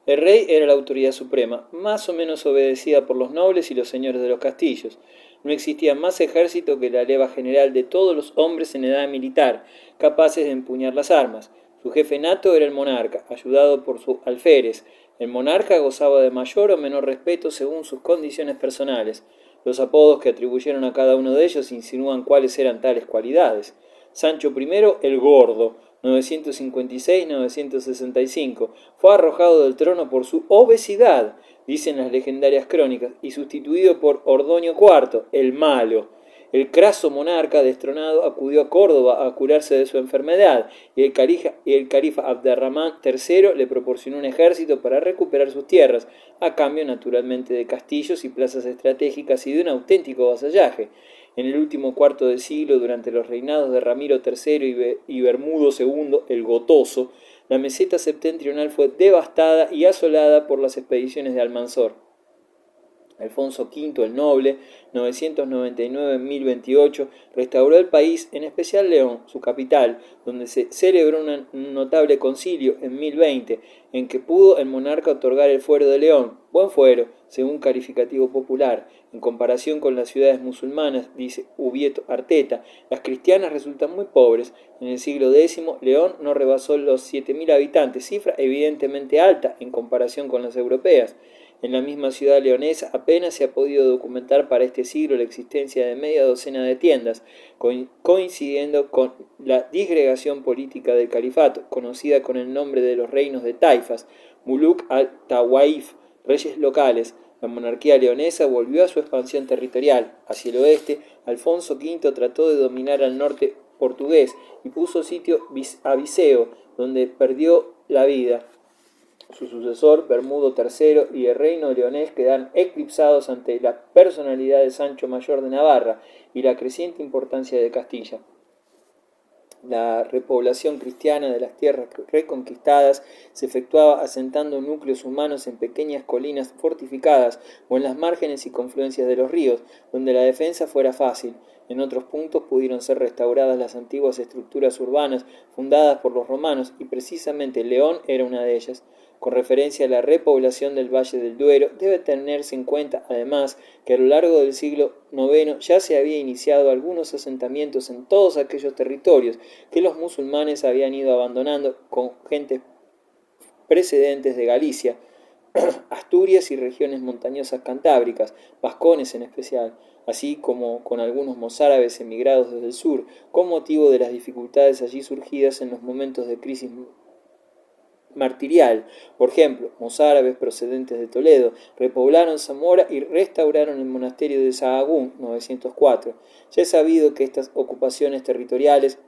El rey era la autoridad suprema, más o menos obedecida por los nobles y los señores de los castillos. No existía más ejército que la leva general de todos los hombres en edad militar, capaces de empuñar las armas. Su jefe nato era el monarca, ayudado por su alférez. El monarca gozaba de mayor o menor respeto según sus condiciones personales. Los apodos que atribuyeron a cada uno de ellos insinúan cuáles eran tales cualidades. Sancho I, el Gordo, 956-965, fue arrojado del trono por su obesidad, dicen las legendarias crónicas, y sustituido por Ordoño IV, el Malo. El craso monarca destronado acudió a Córdoba a curarse de su enfermedad, y el califa Abderramán III le proporcionó un ejército para recuperar sus tierras, a cambio naturalmente de castillos y plazas estratégicas y de un auténtico vasallaje. En el último cuarto de siglo, durante los reinados de Ramiro III y Bermudo II, el Gotoso, la meseta septentrional fue devastada y asolada por las expediciones de Almanzor. Alfonso V el Noble, 999-1028, restauró el país, en especial León, su capital, donde se celebró un notable concilio en 1020, en que pudo el monarca otorgar el fuero de León, buen fuero, según calificativo popular. En comparación con las ciudades musulmanas, dice Ubieto Arteta, las cristianas resultan muy pobres. En el siglo X, León no rebasó los 7.000 habitantes, cifra evidentemente alta en comparación con las europeas. En la misma ciudad leonesa apenas se ha podido documentar para este siglo la existencia de media docena de tiendas, coincidiendo con la disgregación política del califato, conocida con el nombre de los reinos de taifas, Muluk al-Tawaif, reyes locales. La monarquía leonesa volvió a su expansión territorial. Hacia el oeste, Alfonso V trató de dominar al norte portugués y puso sitio a Viseu, donde perdió la vida. Su sucesor, Bermudo III, y el reino leonés quedan eclipsados ante la personalidad de Sancho Mayor de Navarra y la creciente importancia de Castilla. La repoblación cristiana de las tierras reconquistadas se efectuaba asentando núcleos humanos en pequeñas colinas fortificadas o en las márgenes y confluencias de los ríos, donde la defensa fuera fácil. En otros puntos pudieron ser restauradas las antiguas estructuras urbanas fundadas por los romanos, y precisamente León era una de ellas. Con referencia a la repoblación del Valle del Duero, debe tenerse en cuenta, además, que a lo largo del siglo IX ya se había iniciado algunos asentamientos en todos aquellos territorios que los musulmanes habían ido abandonando con gentes precedentes de Galicia, Asturias y regiones montañosas cantábricas, vascones en especial, así como con algunos mozárabes emigrados desde el sur, con motivo de las dificultades allí surgidas en los momentos de crisis martirial. Por ejemplo, mozárabes procedentes de Toledo repoblaron Zamora y restauraron el monasterio de Sahagún, 904. Ya es sabido que estas ocupaciones territoriales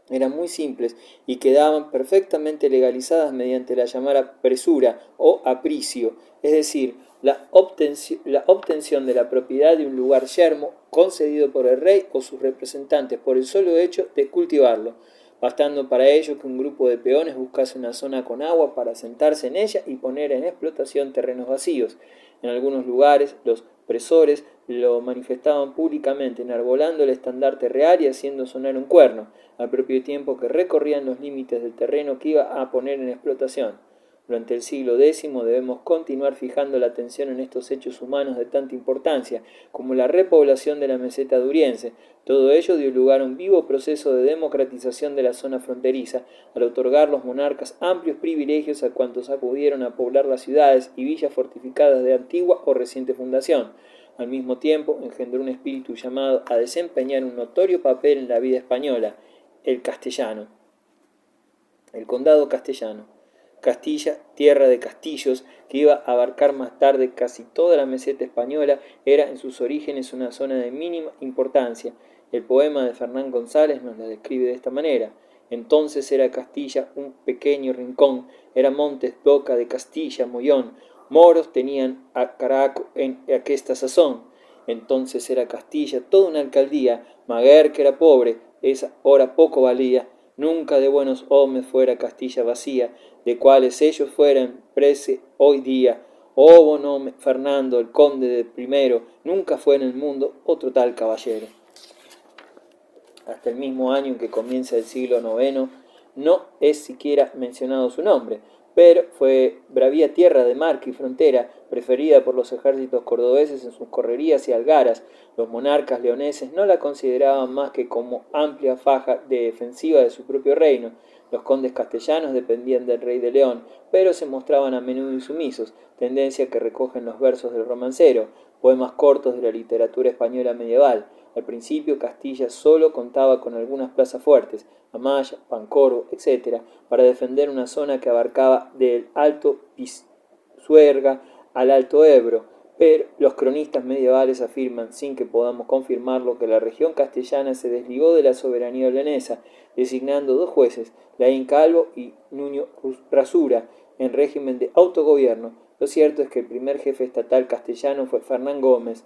eran muy simples y quedaban perfectamente legalizadas mediante la llamada presura o apricio, es decir, la obtención de la propiedad de un lugar yermo concedido por el rey o sus representantes por el solo hecho de cultivarlo, bastando para ello que un grupo de peones buscase una zona con agua para sentarse en ella y poner en explotación terrenos vacíos. En algunos lugares los presores lo manifestaban públicamente, enarbolando el estandarte real y haciendo sonar un cuerno, al propio tiempo que recorrían los límites del terreno que iba a poner en explotación. Durante el siglo X debemos continuar fijando la atención en estos hechos humanos de tanta importancia, como la repoblación de la meseta duriense. Todo ello dio lugar a un vivo proceso de democratización de la zona fronteriza, al otorgar los monarcas amplios privilegios a cuantos acudieron a poblar las ciudades y villas fortificadas de antigua o reciente fundación. Al mismo tiempo, engendró un espíritu llamado a desempeñar un notorio papel en la vida española, el castellano. El condado castellano. Castilla, tierra de castillos, que iba a abarcar más tarde casi toda la meseta española, era en sus orígenes una zona de mínima importancia. El poema de Fernán González nos la describe de esta manera. Entonces era Castilla un pequeño rincón, era Montes Boca de Castilla, Mollón, moros tenían a Caraco en aquesta sazón. Entonces era Castilla toda una alcaldía, Maguer que era pobre, esa hora poco valía, nunca de buenos hombres fuera Castilla vacía, de cuales ellos fueran prese hoy día. Oh bonome Fernando, el conde de primero, nunca fue en el mundo otro tal caballero. Hasta el mismo año en que comienza el siglo IX, no es siquiera mencionado su nombre, pero fue bravía tierra de marca y frontera, preferida por los ejércitos cordobeses en sus correrías y algaras. Los monarcas leoneses no la consideraban más que como amplia faja defensiva de su propio reino. Los condes castellanos dependían del rey de León, pero se mostraban a menudo insumisos, tendencia que recogen los versos del romancero, poemas cortos de la literatura española medieval. Al principio Castilla solo contaba con algunas plazas fuertes, Amaya, Pancorvo, etc., para defender una zona que abarcaba del Alto Pisuerga al Alto Ebro, pero los cronistas medievales afirman, sin que podamos confirmarlo, que la región castellana se desligó de la soberanía leonesa, designando dos jueces, Laín Calvo y Nuño Rasura, en régimen de autogobierno. Lo cierto es que el primer jefe estatal castellano fue Fernán Gómez,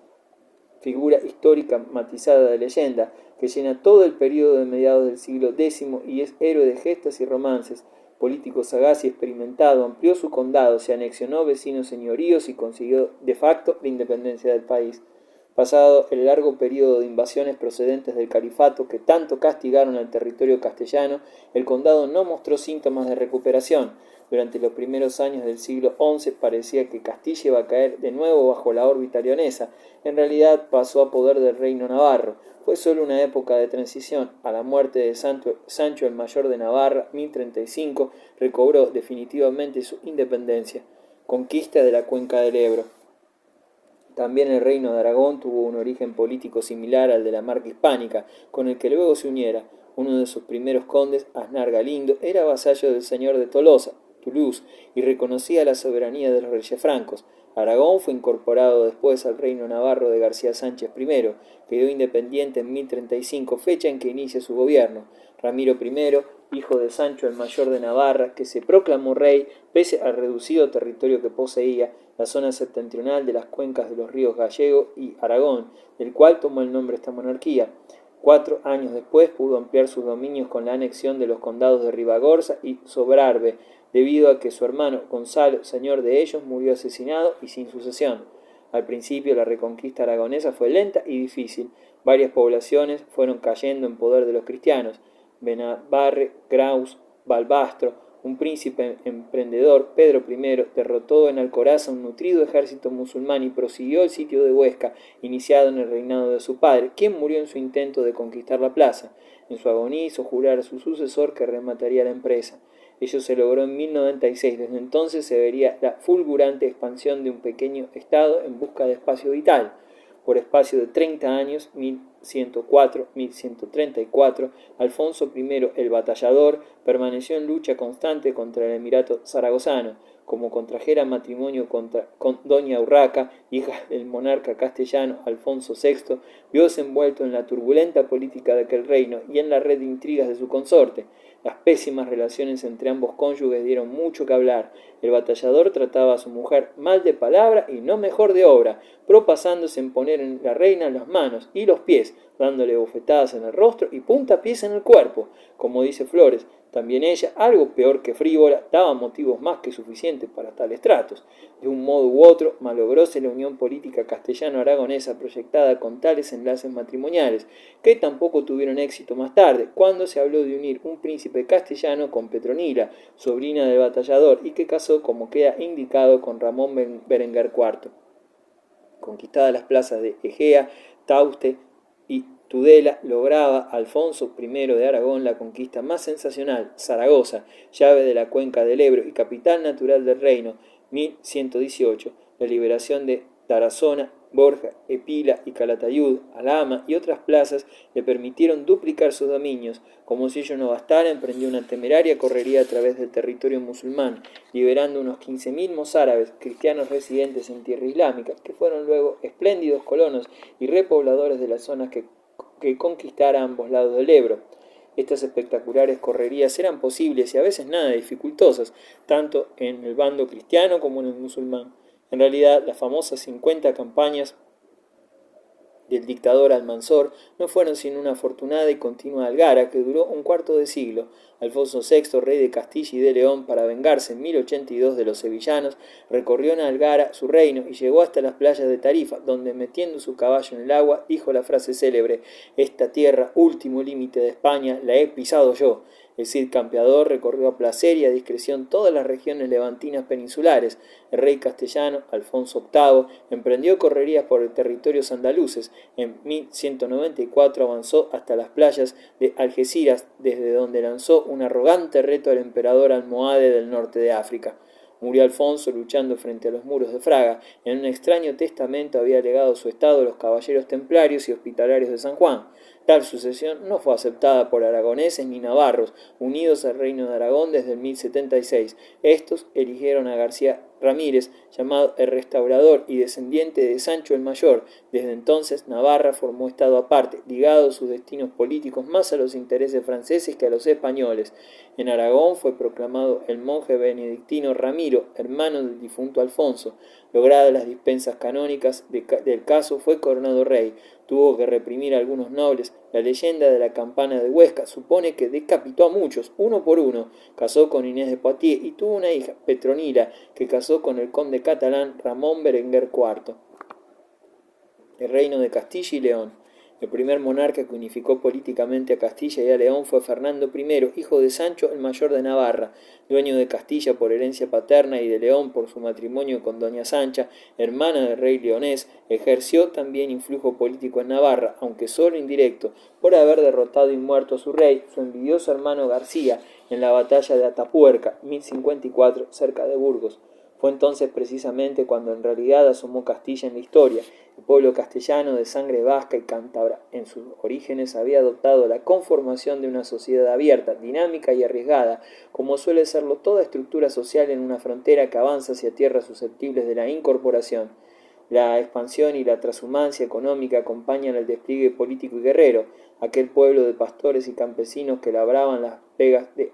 figura histórica matizada de leyenda, que llena todo el periodo de mediados del siglo X y es héroe de gestas y romances. Político sagaz y experimentado, amplió su condado, se anexionó vecinos señoríos y consiguió de facto la independencia del país. Pasado el largo periodo de invasiones procedentes del califato que tanto castigaron al territorio castellano, el condado no mostró síntomas de recuperación. Durante los primeros años del siglo XI parecía que Castilla iba a caer de nuevo bajo la órbita leonesa. En realidad pasó a poder del reino navarro. Fue solo una época de transición. A la muerte de Sancho el Mayor de Navarra, 1035, recobró definitivamente su independencia. Conquista de la cuenca del Ebro. También el reino de Aragón tuvo un origen político similar al de la Marca Hispánica, con el que luego se uniera. Uno de sus primeros condes, Aznar Galindo, era vasallo del señor de Tolosa, Toulouse, y reconocía la soberanía de los reyes francos. Aragón fue incorporado después al reino navarro de García Sánchez I, quedó independiente en 1035, fecha en que inicia su gobierno. Ramiro I, hijo de Sancho el Mayor de Navarra, que se proclamó rey pese al reducido territorio que poseía, la zona septentrional de las cuencas de los ríos Gallego y Aragón, del cual tomó el nombre esta monarquía. 4 años después pudo ampliar sus dominios con la anexión de los condados de Ribagorza y Sobrarbe, debido a que su hermano Gonzalo, señor de ellos, murió asesinado y sin sucesión. Al principio la reconquista aragonesa fue lenta y difícil. Varias poblaciones fueron cayendo en poder de los cristianos. Benabarre, Graus, Balbastro, un príncipe emprendedor, Pedro I, derrotó en Alcoraza un nutrido ejército musulmán y prosiguió el sitio de Huesca, iniciado en el reinado de su padre, quien murió en su intento de conquistar la plaza. En su agonía hizo jurar a su sucesor que remataría la empresa. Ello se logró en 1096. Desde entonces se vería la fulgurante expansión de un pequeño estado en busca de espacio vital. Por espacio de 30 años, 1104-1134, Alfonso I el Batallador permaneció en lucha constante contra el Emirato zaragozano. Como contrajera matrimonio con doña Urraca, hija del monarca castellano Alfonso VI, vióse envuelto en la turbulenta política de aquel reino y en la red de intrigas de su consorte. Las pésimas relaciones entre ambos cónyuges dieron mucho que hablar. El batallador trataba a su mujer mal de palabra y no mejor de obra, propasándose en poner en la reina las manos y los pies, dándole bofetadas en el rostro y puntapiés en el cuerpo. Como dice Flores, también ella, algo peor que frívola, daba motivos más que suficientes para tales tratos. De un modo u otro, malogróse la unión política castellano-aragonesa proyectada con tales enlaces matrimoniales, que tampoco tuvieron éxito más tarde, cuando se habló de unir un príncipe castellano con Petronila, sobrina del batallador, y que casó, como queda indicado, con Ramón Berenguer IV. Conquistadas las plazas de Egea, Tauste y Tudela, lograba Alfonso I de Aragón la conquista más sensacional, Zaragoza, llave de la cuenca del Ebro y capital natural del reino, 1118, la liberación de Tarazona, Borja, Epila y Calatayud, Alhama y otras plazas le permitieron duplicar sus dominios. Como si ello no bastara, emprendió una temeraria correría a través del territorio musulmán, liberando unos 15.000 mozárabes, cristianos residentes en tierra islámica, que fueron luego espléndidos colonos y repobladores de las zonas que conquistara a ambos lados del Ebro. Estas espectaculares correrías eran posibles y a veces nada dificultosas, tanto en el bando cristiano como en el musulmán. En realidad, las famosas 50 campañas del dictador Almanzor no fueron sino una afortunada y continua algara que duró un cuarto de siglo. Alfonso VI, rey de Castilla y de León, para vengarse en 1082 de los sevillanos, recorrió en Algara su reino y llegó hasta las playas de Tarifa, donde, metiendo su caballo en el agua, dijo la frase célebre: «Esta tierra, último límite de España, la he pisado yo». El Cid campeador recorrió a placer y a discreción todas las regiones levantinas peninsulares. El rey castellano, Alfonso VIII, emprendió correrías por territorios andaluces. En 1194 avanzó hasta las playas de Algeciras, desde donde lanzó un arrogante reto al emperador almohade del norte de África. Murió Alfonso luchando frente a los muros de Fraga. En un extraño testamento había legado su estado a los caballeros templarios y hospitalarios de San Juan. Tal sucesión no fue aceptada por aragoneses ni navarros, unidos al reino de Aragón desde el 1076. Estos eligieron a García Ramírez, llamado el Restaurador y descendiente de Sancho el Mayor. Desde entonces Navarra formó estado aparte, ligado a sus destinos políticos más a los intereses franceses que a los españoles. En Aragón fue proclamado el monje benedictino Ramiro, hermano del difunto Alfonso. Logradas las dispensas canónicas del caso, fue coronado rey. Tuvo que reprimir a algunos nobles. La leyenda de la campana de Huesca supone que decapitó a muchos, uno por uno. Casó con Inés de Poitiers y tuvo una hija, Petronila, que casó con el conde catalán Ramón Berenguer IV. El reino de Castilla y León. El primer monarca que unificó políticamente a Castilla y a León fue Fernando I, hijo de Sancho el Mayor de Navarra, dueño de Castilla por herencia paterna y de León por su matrimonio con doña Sancha, hermana del rey leonés. Ejerció también influjo político en Navarra, aunque solo indirecto, por haber derrotado y muerto a su rey, su envidioso hermano García, en la batalla de Atapuerca, 1054, cerca de Burgos. Fue entonces precisamente cuando en realidad asomó Castilla en la historia. El pueblo castellano de sangre vasca y cántabra en sus orígenes había adoptado la conformación de una sociedad abierta, dinámica y arriesgada, como suele serlo toda estructura social en una frontera que avanza hacia tierras susceptibles de la incorporación. La expansión y la transhumancia económica acompañan el despliegue político y guerrero. Aquel pueblo de pastores y campesinos que labraban las vegas de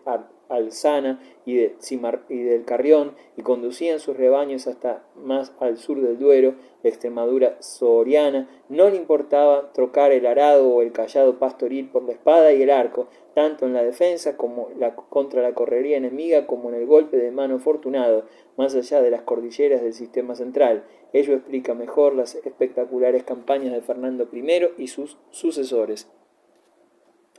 Alzana y del Carrión y conducían sus rebaños hasta más al sur del Duero, la Extremadura soriana, no le importaba trocar el arado o el cayado pastoril por la espada y el arco, tanto en la defensa como contra la correría enemiga como en el golpe de mano afortunado, más allá de las cordilleras del sistema central. Ello explica mejor las espectaculares campañas de Fernando I y sus sucesores.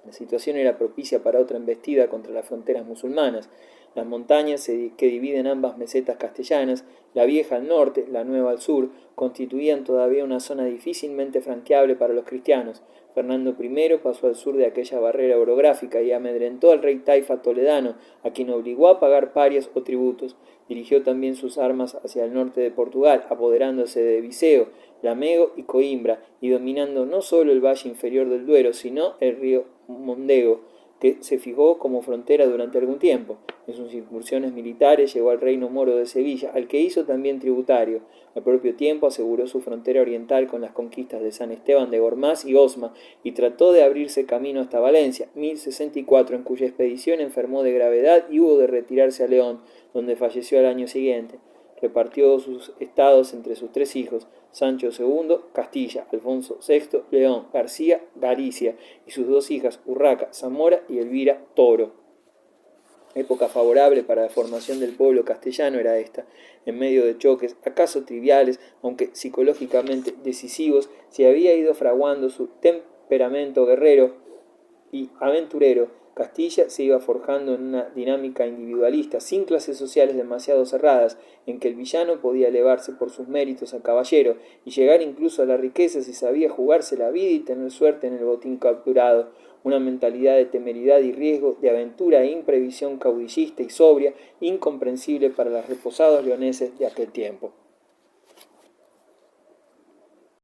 La situación era propicia para otra embestida contra las fronteras musulmanas. Las montañas que dividen ambas mesetas castellanas, la vieja al norte, la nueva al sur, constituían todavía una zona difícilmente franqueable para los cristianos. Fernando I pasó al sur de aquella barrera orográfica y amedrentó al rey Taifa toledano, a quien obligó a pagar parias o tributos. Dirigió también sus armas hacia el norte de Portugal, apoderándose de Viseu, Lamego y Coimbra, y dominando no solo el valle inferior del Duero, sino el río Mondego, que se fijó como frontera durante algún tiempo. En sus incursiones militares llegó al reino moro de Sevilla, al que hizo también tributario. Al propio tiempo aseguró su frontera oriental con las conquistas de San Esteban de Gormaz y Osma, y trató de abrirse camino hasta Valencia, 1064, en cuya expedición enfermó de gravedad y hubo de retirarse a León, donde falleció al año siguiente. Repartió sus estados entre sus tres hijos, Sancho II, Castilla, Alfonso VI, León, García, Galicia, y sus dos hijas, Urraca, Zamora y Elvira, Toro. Época favorable para la formación del pueblo castellano era esta. En medio de choques, acaso triviales, aunque psicológicamente decisivos, se había ido fraguando su temperamento guerrero y aventurero. Castilla se iba forjando en una dinámica individualista, sin clases sociales demasiado cerradas, en que el villano podía elevarse por sus méritos a caballero y llegar incluso a la riqueza si sabía jugarse la vida y tener suerte en el botín capturado. Una mentalidad de temeridad y riesgo, de aventura e imprevisión caudillista y sobria, incomprensible para los reposados leoneses de aquel tiempo.